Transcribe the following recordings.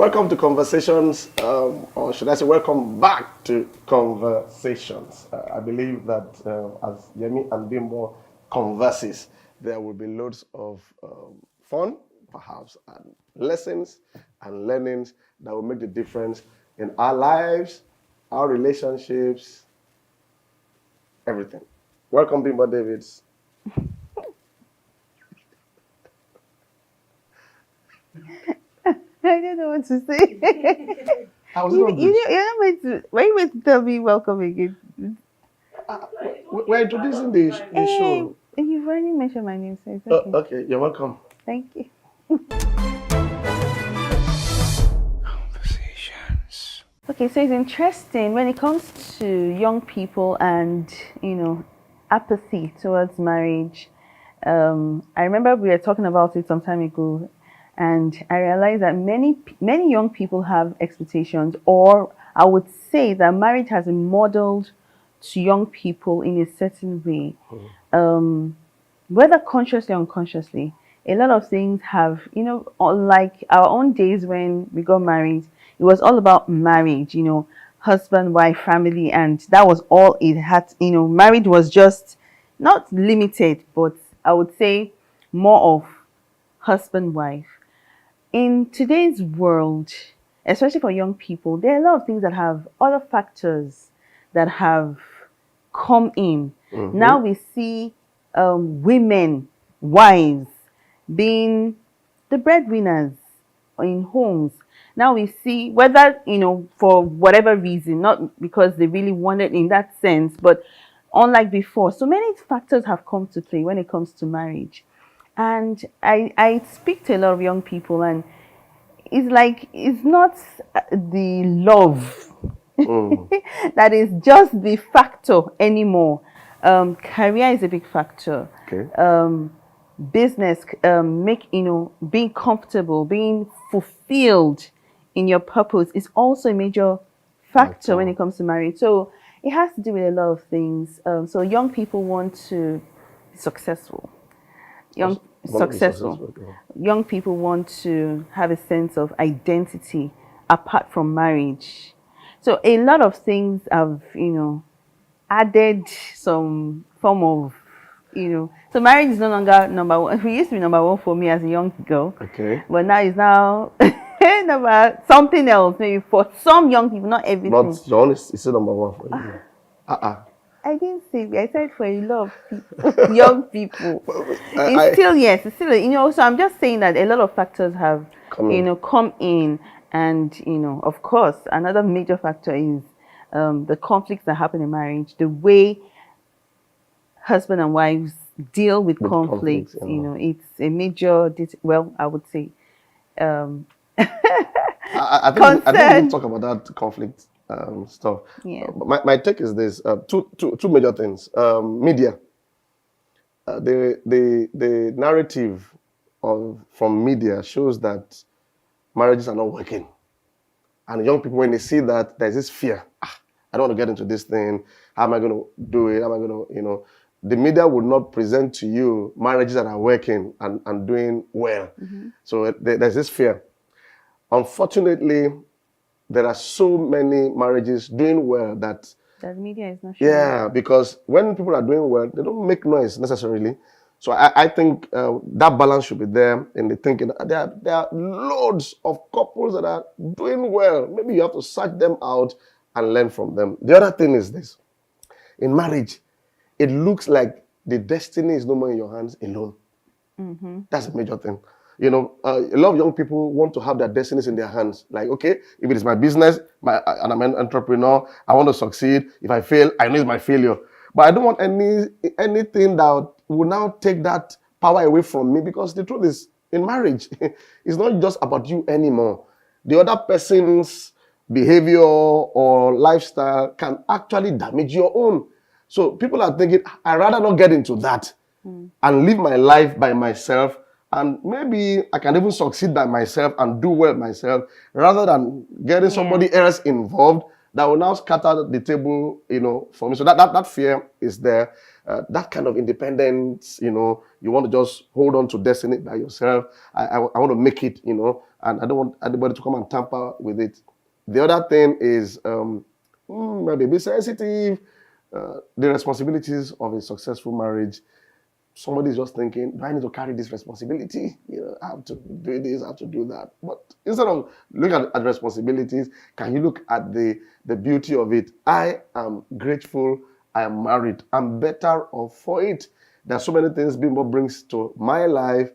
Welcome to Conversations, or should I say, welcome back to Conversations. I believe that as Yemi and Bimbo converses, there will be loads of fun, perhaps, and lessons and learnings that will make the difference in our lives, our relationships, everything. Welcome, Bimbo Davids. I don't know what to say. How was it going? You're not meant to. Why you meant to tell me welcome again? We're introducing the show. You've already mentioned my name, so it's okay. Okay, you're welcome. Thank you. Conversations. Okay, so it's interesting when it comes to young people and apathy towards marriage. I remember we were talking about it some time ago, and I realized that many young people have expectations, or I would say that marriage has been modeled to young people in a certain way, whether consciously or unconsciously. A lot of things have, like our own days when we got married, it was all about marriage, husband, wife, family, and that was all it had. Marriage was just not limited, but I would say more of husband, wife. In today's world, especially for young people, there are a lot of things that have other factors that have come in. Now we see women, wives, being the breadwinners in homes. Now we see whether, for whatever reason, not because they really wanted in that sense, but unlike before, so many factors have come to play when it comes to marriage. And I speak to a lot of young people, and it's like it's not the love that is just the factor anymore. Career is a big factor. Okay. Business, being comfortable, being fulfilled in your purpose is also a major factor when it comes to marriage. So it has to do with a lot of things. So young people want to be successful. Young people want to have a sense of identity apart from marriage. So a lot of things have, added some form of, so marriage is no longer number one. It used to be number one for me as a young girl. Okay. But now it's now number something else. Maybe for some young people, not everything. Not your own is still number one for you. I didn't say I said for a lot of people, young people. It's still, so I'm just saying that a lot of factors have, come in. And, of course, another major factor is the conflicts that happen in marriage, the way husband and wives deal with conflicts. It's a major, I would say. I think we'll talk about that conflict stuff. Yeah. My take is this: two major things. Media, the narrative from media shows that marriages are not working, and young people, when they see that, there's this fear. I don't want to get into this thing. How am I going to do it? How am I going to, the media would not present to you marriages that are working and doing well. So there's this fear. Unfortunately, there are so many marriages doing well that the media is not sure. Yeah, because when people are doing well, they don't make noise necessarily. So I think that balance should be there in the thinking. There are loads of couples that are doing well. Maybe you have to search them out and learn from them. The other thing is this. In marriage, it looks like the destiny is no more in your hands alone. That's a major thing. A lot of young people want to have their destinies in their hands. Like, okay, if it is my business, and I'm an entrepreneur, I want to succeed. If I fail, I know it's my failure. But I don't want anything that will now take that power away from me, because the truth is, in marriage, it's not just about you anymore. The other person's behavior or lifestyle can actually damage your own. So people are thinking, I'd rather not get into that and live my life by myself, and maybe I can even succeed by myself and do well myself, rather than getting somebody else involved that will now scatter the table, for me. So that fear is there. That kind of independence, you want to just hold on to destiny by yourself. I want to make it, and I don't want anybody to come and tamper with it. The other thing is maybe be sensitive. The responsibilities of a successful marriage. Somebody is just thinking, do I need to carry this responsibility? I have to do this, I have to do that. But instead of looking at responsibilities, can you look at the beauty of it? I am grateful I am married. I'm better off for it. There are so many things Bimbo brings to my life,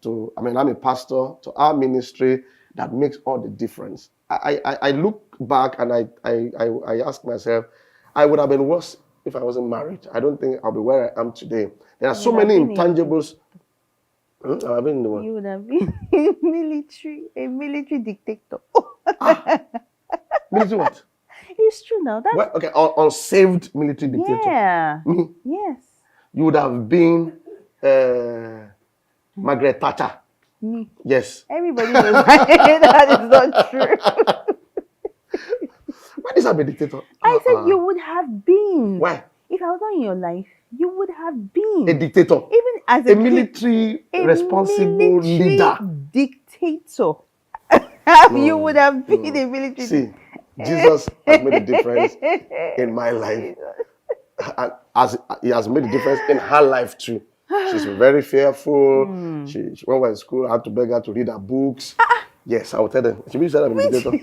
I'm a pastor, to our ministry, that makes all the difference. I look back and I ask myself, I would have been worse if I wasn't married. I don't think I'll be where I am today. There are so many intangibles. You would have been a military dictator. Military what? It's true now. That's okay, unsaved military dictator. Yeah. Me? Yes. You would have been Margaret Thatcher. Me. Yes. Everybody knows that is not true. Why did I be a dictator? I said you would have been. Why? If I was not in your life, you would have been a dictator. Even as a military responsible leader. Dictator. You would have been a military. See, Jesus has made a difference in my life. And as he has made a difference in her life too. She's very fearful. She when we were in school, I had to beg her to read her books. Yes, I would tell them. She said I'm a dictator.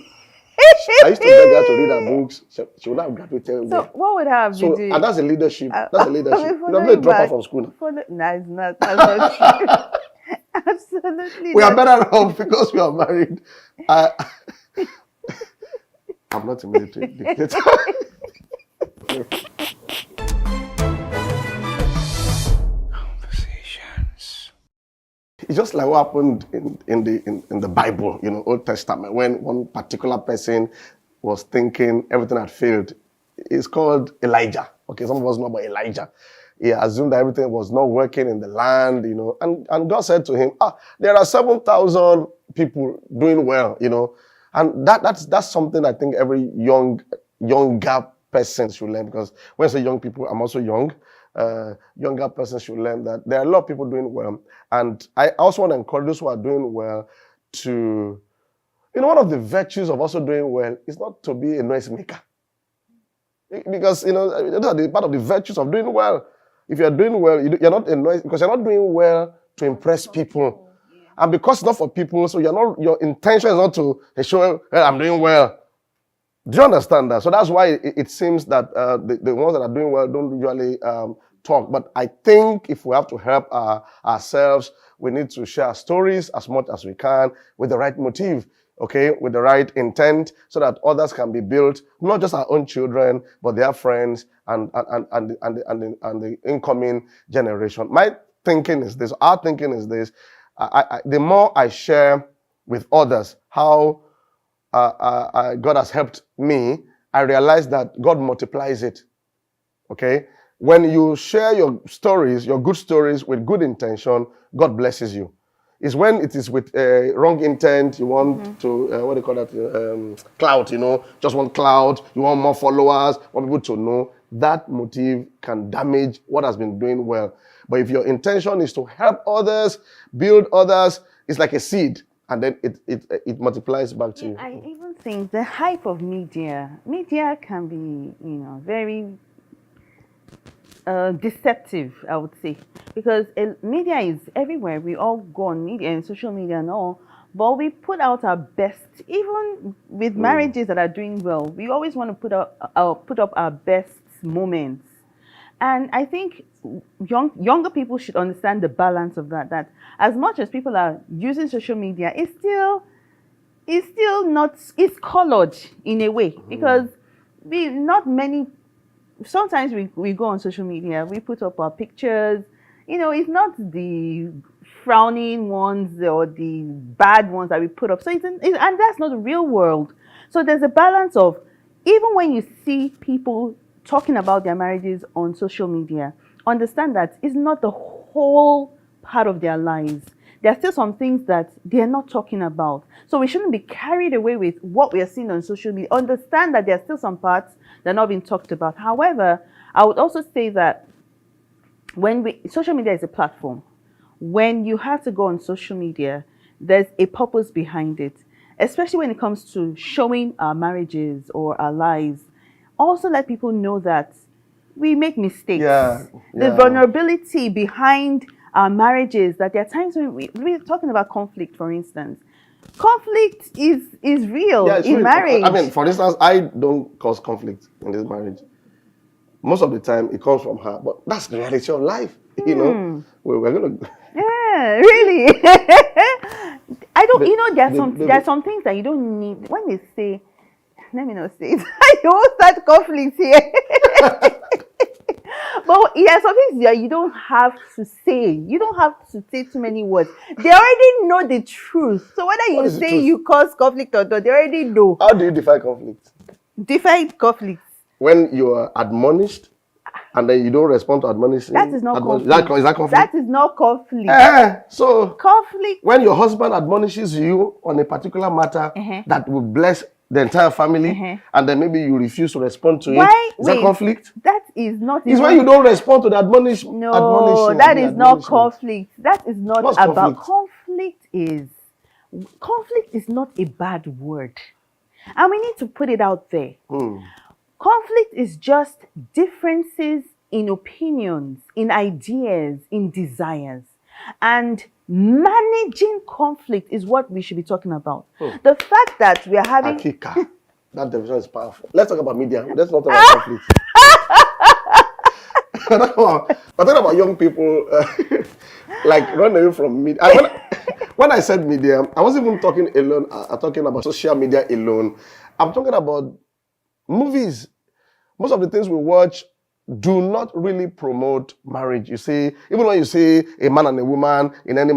I used to beg her to read her books. She would not have graduated. So what would have been doing? And that's a leadership. That's a leadership. You don't need to drop her from school. That's not true. Absolutely. We are better off because we are married. I'm not a military dictator. Conversations. It's just like what happened in the Bible, Old Testament, when one particular person was thinking everything had failed. It's called Elijah. Okay, some of us know about Elijah. He assumed that everything was not working in the land, and God said to him, there are 7,000 people doing well, and that's something I think every younger person should learn, because when I say young people, I'm also young. Younger person should learn that there are a lot of people doing well, and I also want to encourage those who are doing well to, one of the virtues of also doing well is not to be a noisemaker, because those are the part of the virtues of doing well. If you're doing well, you're not a noise, because you're not doing well to impress people, and because it's not for people, so your intention is not to show I'm doing well. Do you understand that? So that's why it seems that the ones that are doing well don't usually talk. But I think if we have to help ourselves, we need to share stories as much as we can with the right motive, okay, with the right intent, so that others can be built, not just our own children, but their friends and the incoming generation. My thinking is this. Our thinking is this. The more I share with others how God has helped me, I realize that God multiplies it. Okay? When you share your stories, your good stories with good intention, God blesses you. It's when it is with wrong intent, you want to, what do you call that? Clout, just want clout, you want more followers, want people to know. That motive can damage what has been doing well. But if your intention is to help others, build others, it's like a seed. And then it multiplies back to you. I even think the hype of media can be, very deceptive, I would say, because media is everywhere. We all go on media and social media and all, but we put out our best. Even with marriages that are doing well, we always want to put up our best moments. And I think younger people should understand the balance of that. That as much as people are using social media, it's colored in a way, because sometimes we go on social media, we put up our pictures. It's not the frowning ones or the bad ones that we put up. So and that's not the real world. So there's a balance of, even when you see people talking about their marriages on social media, understand that it's not the whole part of their lives. There are still some things that they're not talking about. So we shouldn't be carried away with what we are seeing on social media. Understand that there are still some parts that are not being talked about. However, I would also say that social media is a platform. When you have to go on social media, there's a purpose behind it, especially when it comes to showing our marriages or our lives. Also, let people know that we make mistakes. Yeah, The yeah. vulnerability behind our marriages, that there are times when we're talking about conflict, for instance. Conflict is real Yeah, it's in real. I mean, marriage. for instance, I don't cause conflict in this marriage. Most of the time, it comes from her. But that's the reality of life. You know, we're gonna. Yeah, really. I don't. You know, there are Baby, some things that you don't need when they say. Let me not say it. You won't start conflict here. But yeah, some things that you don't have to say. You don't have to say too many words. They already know the truth. So whether what you is the say truth? you cause conflict or not, they already know. How do you define conflict? Define conflict. When you are admonished and then you don't respond to That admonishing, is not is conflict. that conflict? That is not conflict. So Conflict. when your husband admonishes you on a particular matter Uh-huh. that will bless the entire family, Uh-huh. and then maybe you refuse to respond to it, Why? is that Wait. conflict? That is not It's when even. you don't respond to the No, admonishing, that the is not admonishment. conflict. That is not What's about conflict? conflict is not a bad word. And we need to put it out there. Conflict is just differences in opinions, in ideas, in desires. And managing conflict is what we should be talking about. The fact that we are having Akika. That definition is powerful. Let's talk about media. Let's not talk about conflict. We're talking about young people, like running away from media. When I said media, I wasn't even talking alone. I'm talking about social media alone. I'm talking about movies. Most of the things we watch do not really promote marriage. You see, even when you see a man and a woman in any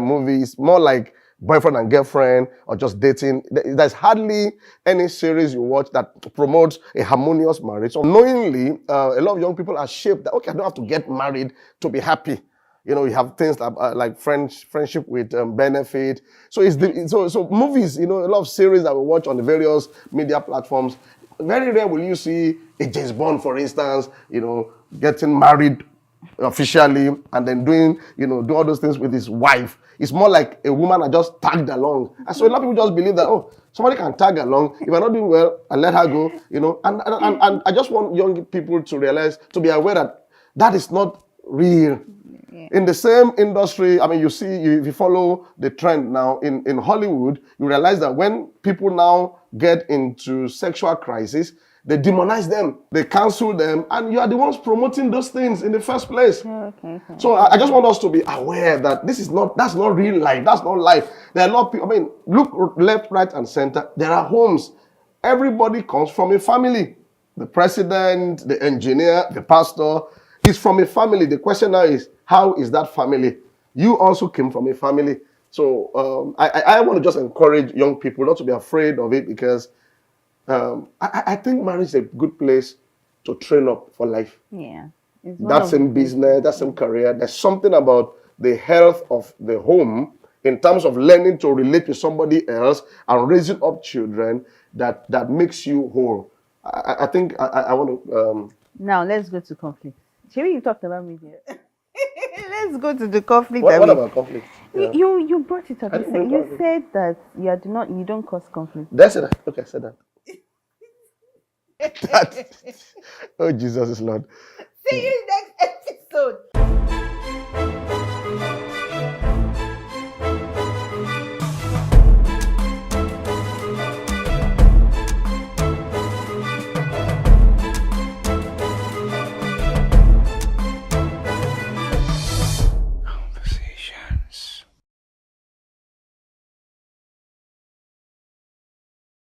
movie, it's more like boyfriend and girlfriend or just dating. There's hardly any series you watch that promotes a harmonious marriage. So knowingly, a lot of young people are shaped that, okay, I don't have to get married to be happy. You know, you have things that, like friendship with benefit. So so movies, you know, a lot of series that we watch on the various media platforms. Very rare will you see a James Bond, for instance, you know, getting married officially and then do all those things with his wife. It's more like a woman that just tagged along. And so a lot of people just believe that, oh, somebody can tag along. If I'm not doing well, I let her go, you know. And I just want young people to realize, to be aware that that is not real. In the same industry, I mean, you see, if you follow the trend now in Hollywood, you realize that when people now get into sexual crisis, they demonize them, they cancel them, and you are the ones promoting those things in the first place. Okay. So I just want us to be aware that that's not real life, that's not life. There are a lot of people, I mean, look left, right, and center. There are homes. Everybody comes from a family. The president, the engineer, the pastor is from a family. The question now is, how is that family? You also came from a family. So I want to just encourage young people not to be afraid of it, because I think marriage is a good place to train up for life. Yeah. It's one That of the same places. business, that same career. There's something about the health of the home in terms of learning to relate with somebody else and raising up children that makes you whole. I think I want to. Now let's go to conflict. Sherry, you talked about media. Let's go to the conflict What about conflict? Yeah. you brought it up. I didn't bring You conflict. said that you don't cause conflict. Did I say that? Okay, I said that. Oh, Jesus is Lord. See you next